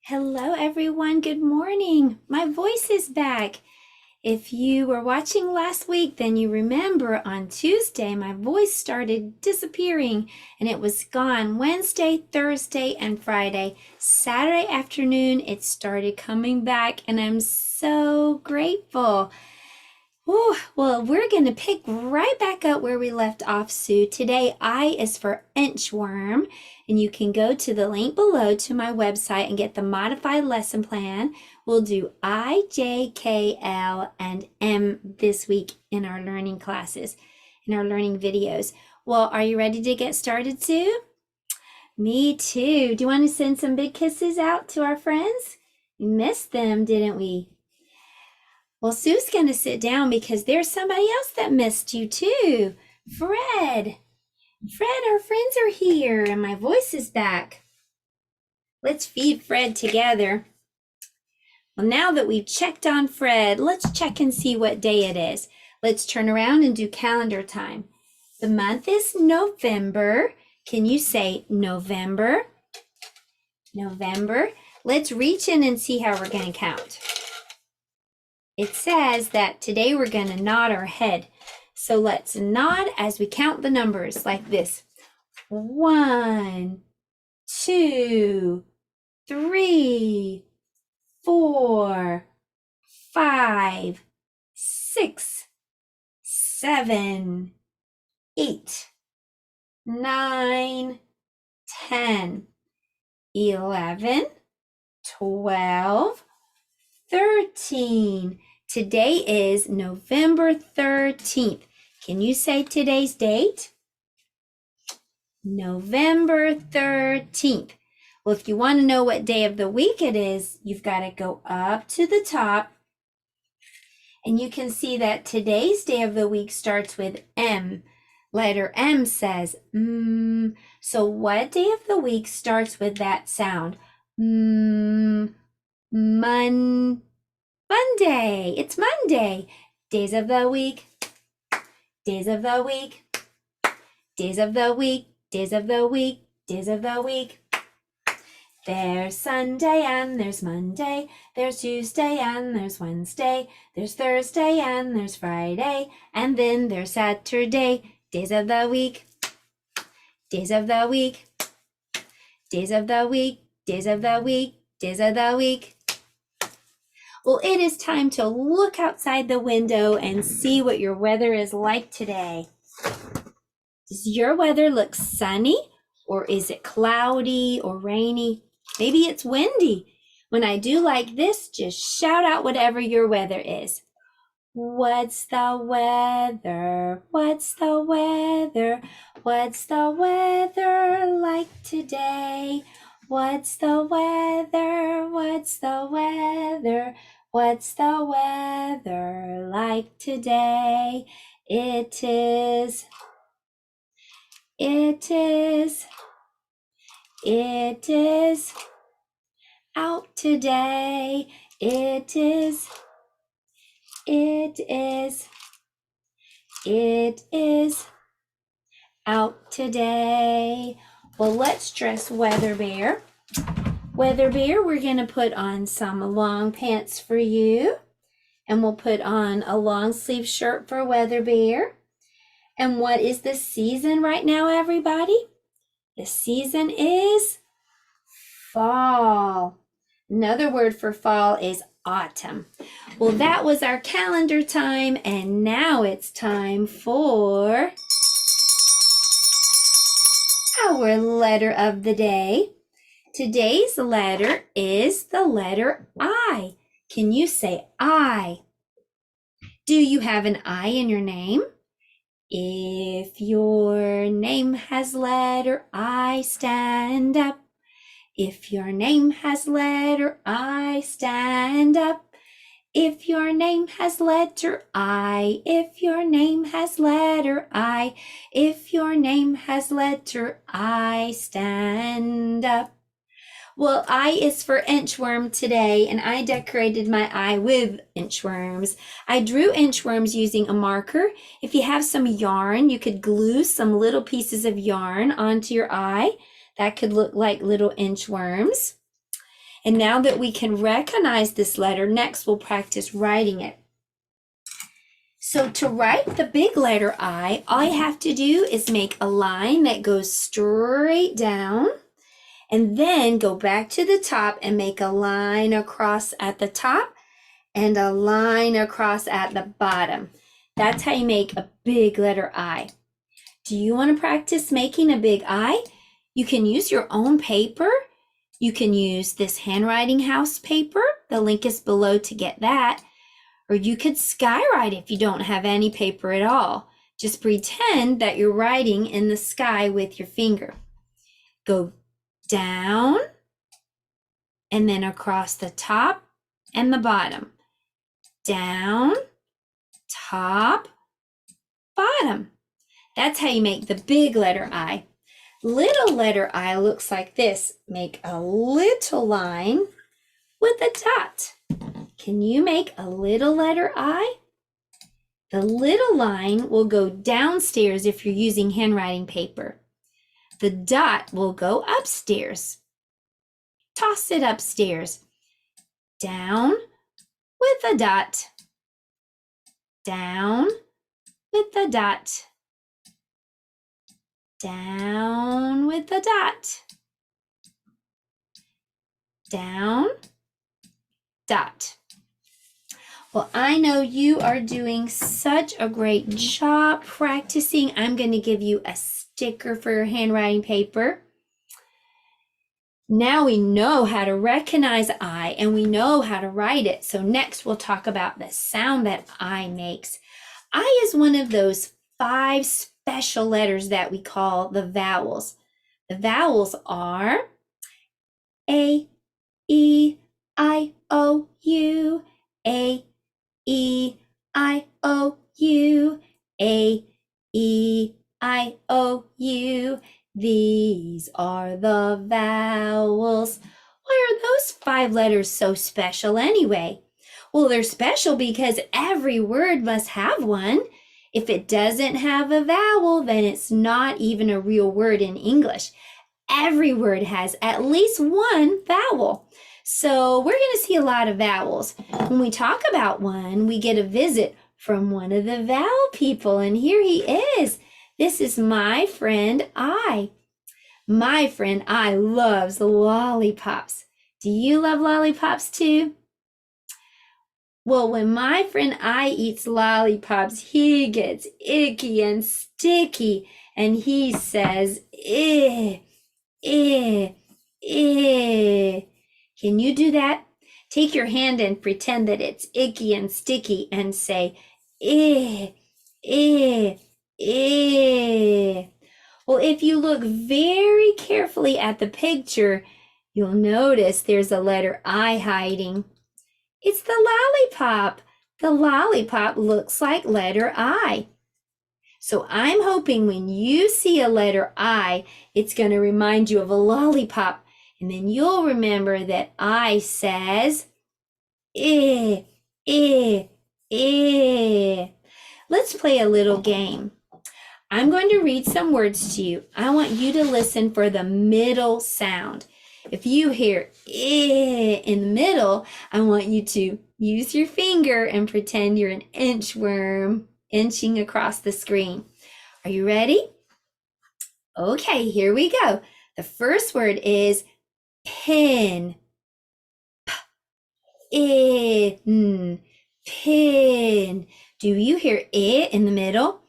Hello, everyone. Good morning. My voice is back. If you were watching last week, then you remember on Tuesday, my voice started disappearing and it was gone Wednesday, Thursday, and Friday. Saturday afternoon, it started coming back, and I'm so grateful. Ooh, well, we're going to pick right back up where we left off, Sue. Today, I is for Inchworm, and you can go to the link below to my website and get the modified lesson plan. We'll do I, J, K, L, and M this week in our learning classes, in our learning videos. Well, are you ready to get started, Sue? Me too. Do you want to send some big kisses out to our friends? We missed them, didn't we? Well, Sue's going to sit down because there's somebody else that missed you too. Fred. Fred, our friends are here and my voice is back. Let's feed Fred together. Well, now that we've checked on Fred, let's check and see what day it is. Let's turn around and do calendar time. The month is November. Can you say November? November. Let's reach in and see how we're going to count. It says that today we're going to nod our head. So let's nod as we count the numbers like this. 1, 2, 3, 4, 5, 6, 7, 8, 9, 10, 11, 12, 13. Today is November 13th. Can you say today's date? November 13th. Well, if you want to know what day of the week it is, you've got to go up to the top. And you can see that today's day of the week starts with M. Letter M says So what day of the week starts with that sound? Monday. It's Monday. Days of the week. Days of the week. Days of the week. Days of the week. Days of the week. There's Sunday and there's Monday. There's Tuesday and there's Wednesday. There's Thursday and there's Friday. And then there's Saturday. Days of the week. Days of the week. Days of the week. Days of the week. Days of the week. Well, it is time to look outside the window and see what your weather is like today. Does your weather look sunny, or is it cloudy or rainy? Maybe it's windy. When I do like this, just shout out whatever your weather is. What's the weather? What's the weather? What's the weather like today? What's the weather? What's the weather? What's the weather like today? It is out today. It is out today. Well, let's dress Weather Bear. Weather Bear, we're going to put on some long pants for you. And we'll put on a long sleeve shirt for Weather Bear. And what is the season right now, everybody? The season is fall. Another word for fall is autumn. Well, that was our calendar time, and now it's time for our letter of the day. Today's letter is the letter I. Can you say I? Do you have an I in your name? If your name has letter I, stand up. If your name has letter I, stand up. If your name has letter I, if your name has letter I, if your name has letter I, stand up. Well, I is for inchworm today, and I decorated my eye with inchworms. I drew inchworms using a marker. If you have some yarn, you could glue some little pieces of yarn onto your eye. That could look like little inchworms. And now that we can recognize this letter, next we'll practice writing it. So to write the big letter I, all you have to do is make a line that goes straight down and then go back to the top and make a line across at the top and a line across at the bottom. That's how you make a big letter I. Do you want to practice making a big I? You can use your own paper. You can use this handwriting house paper. The link is below to get that. Or you could skywrite if you don't have any paper at all. Just pretend that you're writing in the sky with your finger. Go down and then across the top and the bottom. Down, top, bottom. That's how you make the big letter I. Little letter I looks like this. Make a little line with a dot. Can you make a little letter I? The little line will go downstairs if you're using handwriting paper. The dot will go upstairs. Toss it upstairs. Down with a dot. Down with a dot. Down with a dot. Down, dot. Well, I know you are doing such a great job practicing. I'm going to give you a sticker for your handwriting paper. Now we know how to recognize I and we know how to write it. So next we'll talk about the sound that I makes. I is one of those 5 special letters that we call the vowels. The vowels are A, E, I, O, U, A, E, I, O, U, A, E, I, O, U. These are the vowels. Why are those 5 letters so special anyway? Well, they're special because every word must have one. If it doesn't have a vowel, then it's not even a real word in English. Every word has at least one vowel. So we're going to see a lot of vowels. When we talk about one, we get a visit from one of the vowel people, and here he is. This is my friend I. My friend I loves lollipops. Do you love lollipops too? Well, when my friend I eats lollipops, he gets icky and sticky, and he says, eh, eh, eh. Can you do that? Take your hand and pretend that it's icky and sticky and say, eh, eh, eh. Well, if you look very carefully at the picture, you'll notice there's a letter I hiding. It's the lollipop. The lollipop looks like letter I. So I'm hoping when you see a letter I, it's going to remind you of a lollipop. And then you'll remember that I says, eh, eh, eh. Let's play a little game. I'm going to read some words to you. I want you to listen for the middle sound. If you hear eh in the middle, I want you to use your finger and pretend you're an inchworm inching across the screen. Are you ready? Okay, here we go. The first word is pin. Pin. Pin. Do you hear it in the middle?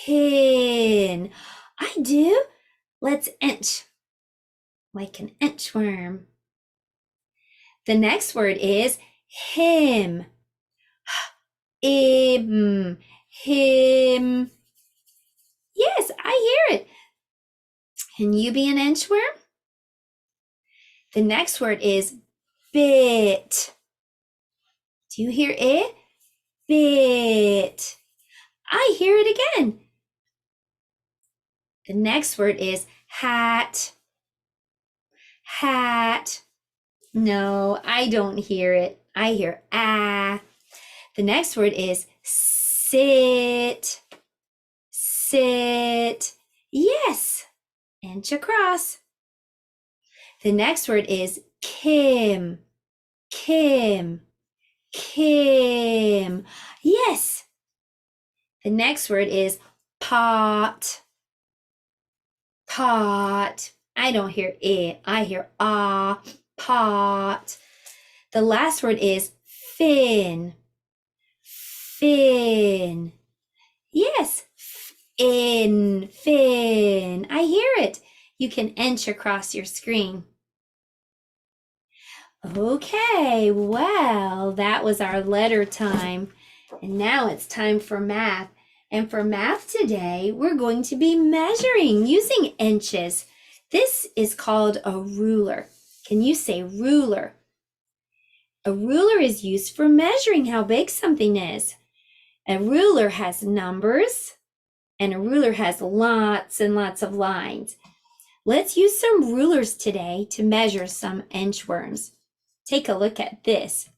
Pin. I do. Let's inch. Like an inchworm. The next word is him. Him. Him. Yes, I hear it. Can you be an inchworm? The next word is bit. Do you hear it? Bit. I hear it again. The next word is hat. Hat. No, I don't hear it. I hear ah. The next word is sit. Sit. Yes. Inch across. The next word is Kim. Kim. Kim. Yes. The next word is pot. Pot. I don't hear it. I hear ah. Pot. The last word is fin. Fin. Yes. Fin. I hear it. You can inch across your screen. Okay, well, that was our letter time. And now it's time for math. And for math today, we're going to be measuring using inches. This is called a ruler. Can you say ruler? A ruler is used for measuring how big something is. A ruler has numbers, and a ruler has lots and lots of lines. Let's use some rulers today to measure some inchworms. Take a look at this.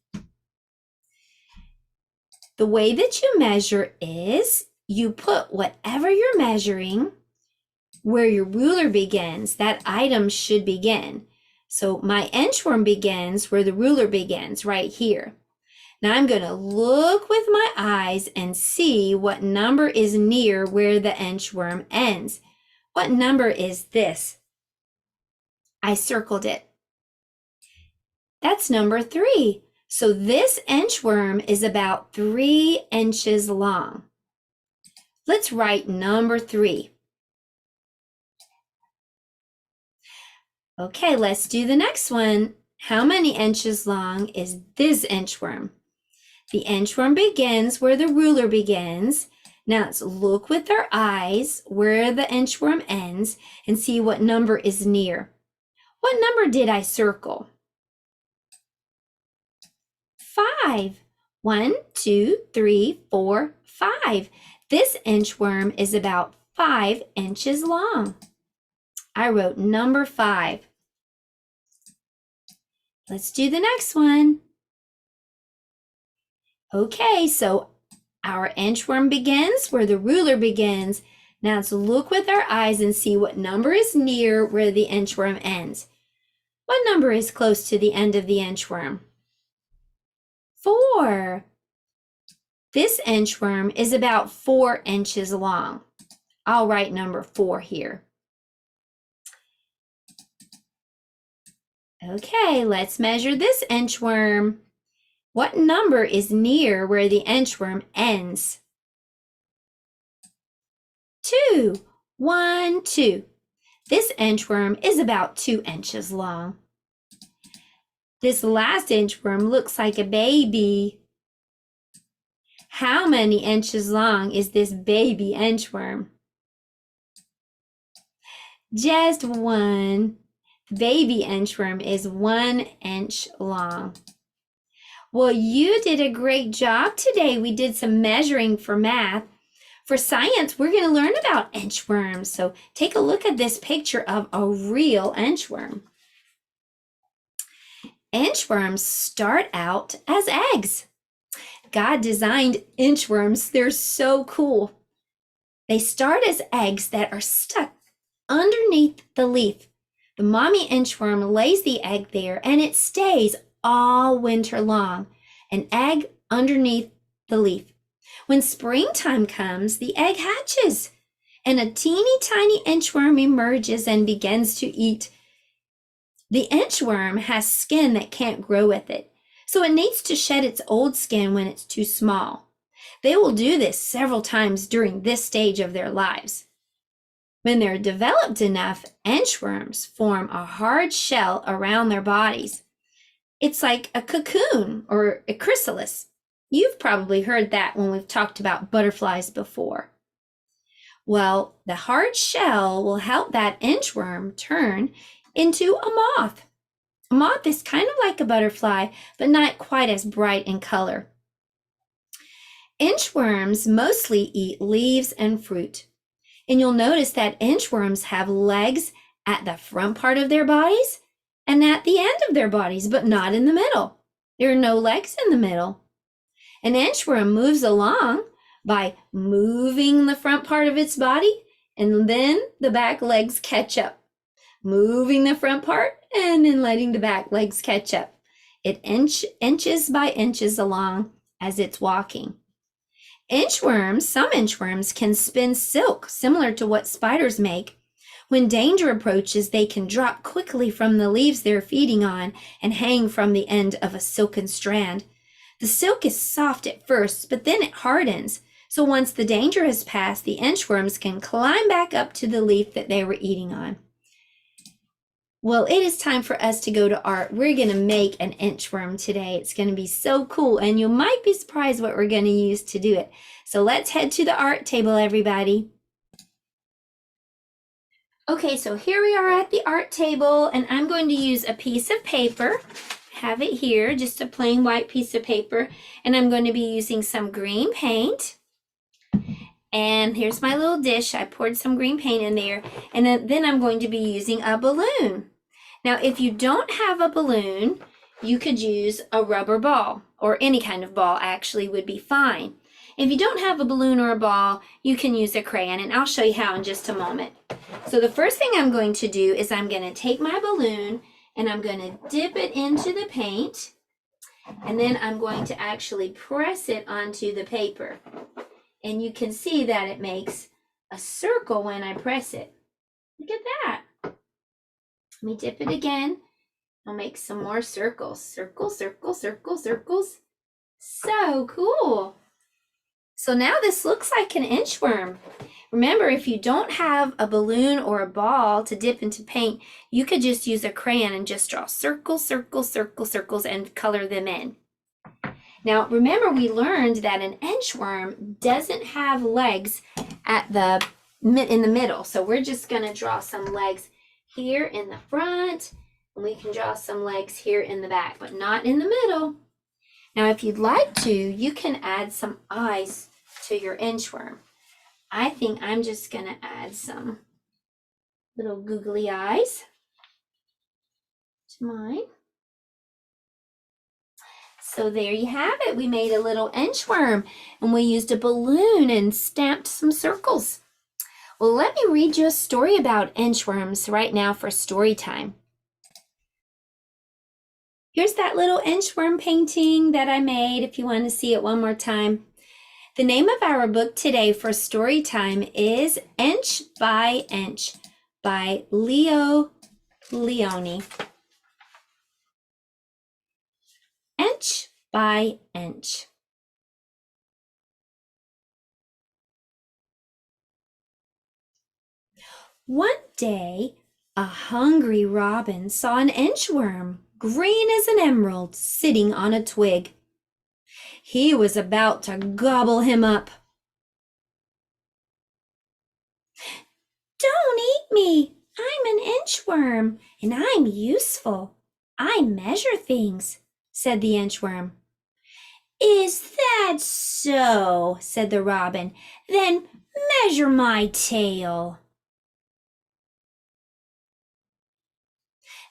The way that you measure is you put whatever you're measuring where your ruler begins. That item should begin. So my inchworm begins where the ruler begins, right here. Now I'm going to look with my eyes and see what number is near where the inchworm ends. What number is this? I circled it. That's number 3. So this inchworm is about 3 inches long. Let's write number 3. Okay, let's do the next one. How many inches long is this inchworm? The inchworm begins where the ruler begins. Now let's look with our eyes where the inchworm ends and see what number is near. What number did I circle? 5. 1, 2, 3, 4, 5. This inchworm is about 5 inches long. I wrote number 5. Let's do the next one. Okay, so our inchworm begins where the ruler begins. Now let's look with our eyes and see what number is near where the inchworm ends. What number is close to the end of the inchworm? 4. This inchworm is about 4 inches long. I'll write number 4 here. Okay, let's measure this inchworm. What number is near where the inchworm ends? 2. 1, 2. This inchworm is about 2 inches long. This last inchworm looks like a baby. How many inches long is this baby inchworm? Just 1. The baby inchworm is 1 inch long. Well, you did a great job today. We did some measuring for math. For science, we're going to learn about inchworms. So take a look at this picture of a real inchworm. Inchworms start out as eggs. God designed inchworms. They're so cool. They start as eggs that are stuck underneath the leaf. The mommy inchworm lays the egg there and it stays all winter long, an egg underneath the leaf. When springtime comes, the egg hatches and a teeny tiny inchworm emerges and begins to eat. The inchworm has skin that can't grow with it, so it needs to shed its old skin when it's too small. They will do this several times during this stage of their lives. When they're developed enough, inchworms form a hard shell around their bodies. It's like a cocoon or a chrysalis. You've probably heard that when we've talked about butterflies before. Well, the hard shell will help that inchworm turn into a moth. A moth is kind of like a butterfly, but not quite as bright in color. Inchworms mostly eat leaves and fruit. And you'll notice that inchworms have legs at the front part of their bodies and at the end of their bodies, but not in the middle. There are no legs in the middle. An inchworm moves along by moving the front part of its body, and then the back legs catch up. Moving the front part, and then letting the back legs catch up. It inches by inches along as it's walking. Some inchworms can spin silk, similar to what spiders make. When danger approaches, they can drop quickly from the leaves they're feeding on and hang from the end of a silken strand. The silk is soft at first, but then it hardens. So once the danger has passed, the inchworms can climb back up to the leaf that they were eating on. Well, it is time for us to go to art. We're going to make an inchworm today. It's going to be so cool, and you might be surprised what we're going to use to do it. So let's head to the art table, everybody. Okay, so here we are at the art table, and I'm going to use a piece of paper. Have it here, just a plain white piece of paper, and I'm going to be using some green paint. And here's my little dish. I poured some green paint in there, and then I'm going to be using a balloon. Now, if you don't have a balloon, you could use a rubber ball, or any kind of ball actually would be fine. If you don't have a balloon or a ball, you can use a crayon, and I'll show you how in just a moment. So the first thing I'm going to do is I'm going to take my balloon and I'm going to dip it into the paint, and then I'm going to actually press it onto the paper. And you can see that it makes a circle when I press it. Look at that. Let me dip it again. I'll make some more circles. Circle, circle, circle, circles. So cool. So now this looks like an inchworm. Remember, if you don't have a balloon or a ball to dip into paint, you could just use a crayon and just draw circles, circles, circles, circles, and color them in. Now, remember, we learned that an inchworm doesn't have legs in the middle. So we're just going to draw some legs here in the front, and we can draw some legs here in the back, but not in the middle. Now, if you'd like to, you can add some eyes to your inchworm. I think I'm just going to add some little googly eyes to mine. So there you have it. We made a little inchworm, and we used a balloon and stamped some circles. Well, let me read you a story about inchworms right now for story time. Here's that little inchworm painting that I made if you want to see it one more time. The name of our book today for story time is Inch by Inch by Leo Leone. Inch by inch. One day, a hungry robin saw an inchworm, green as an emerald, sitting on a twig. He was about to gobble him up. "Don't eat me! I'm an inchworm, and I'm useful. I measure things," said the inchworm. "Is that so?" said the robin. "Then measure my tail."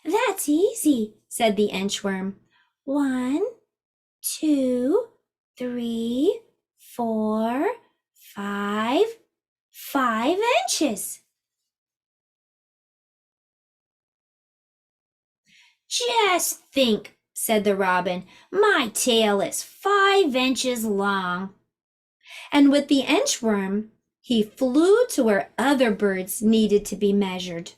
"That's easy," said the inchworm. 1, 2, 3, 4, 5, 5 inches. "Just think," said the robin, "my tail is 5 inches long." And with the inchworm, he flew to where other birds needed to be measured.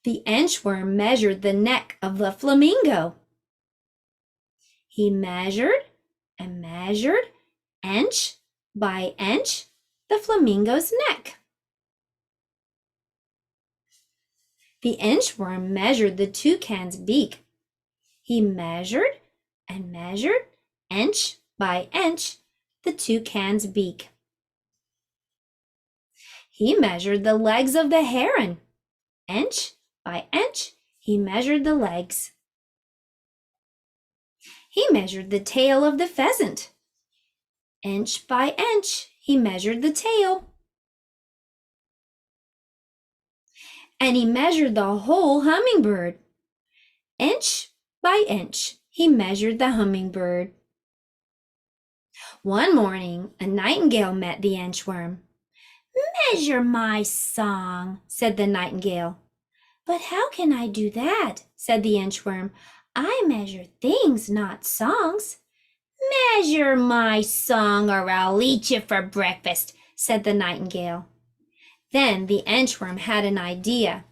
The inchworm measured the neck of the flamingo. He measured and measured, inch by inch, the flamingo's neck. The inchworm measured the toucan's beak. He measured and measured, inch by inch, the toucan's beak. He measured the legs of the heron. Inch by inch, he measured the legs. He measured the tail of the pheasant. Inch by inch, he measured the tail. And he measured the whole hummingbird. Inch by inch, he measured the hummingbird. One morning, a nightingale met the inchworm. Measure my song, said the nightingale. But how can I do that? Said the inchworm. I measure things, not songs. Measure my song or I'll eat you for breakfast, said the nightingale. Then the inchworm had an idea.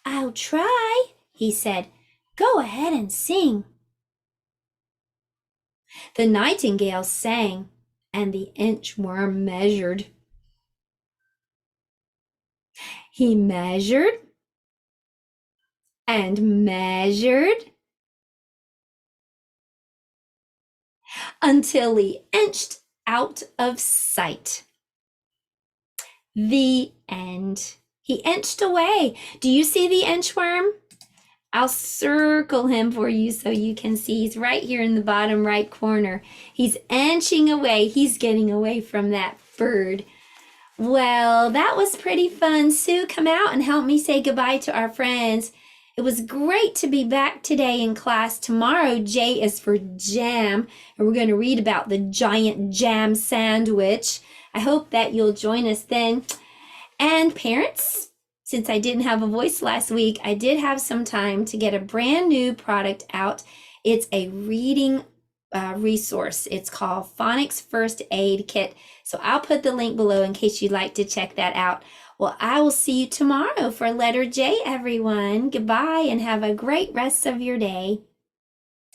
I'll try, he said. Go ahead and sing. The nightingale sang, and the inchworm measured. He measured and measured until he inched out of sight. The end. He inched away. Do you see the inchworm? I'll circle him for you so you can see. He's right here in the bottom right corner. He's inching away. He's getting away from that bird. Well, that was pretty fun. Sue, come out and help me say goodbye to our friends. It was great to be back today in class. Tomorrow, J is for jam, and we're going to read about the giant jam sandwich. I hope that you'll join us then. And parents, since I didn't have a voice last week, I did have some time to get a brand new product out. It's a reading resource. It's called Phonics First Aid Kit. So I'll put the link below in case you'd like to check that out. Well, I will see you tomorrow for letter J, everyone. Goodbye and have a great rest of your day.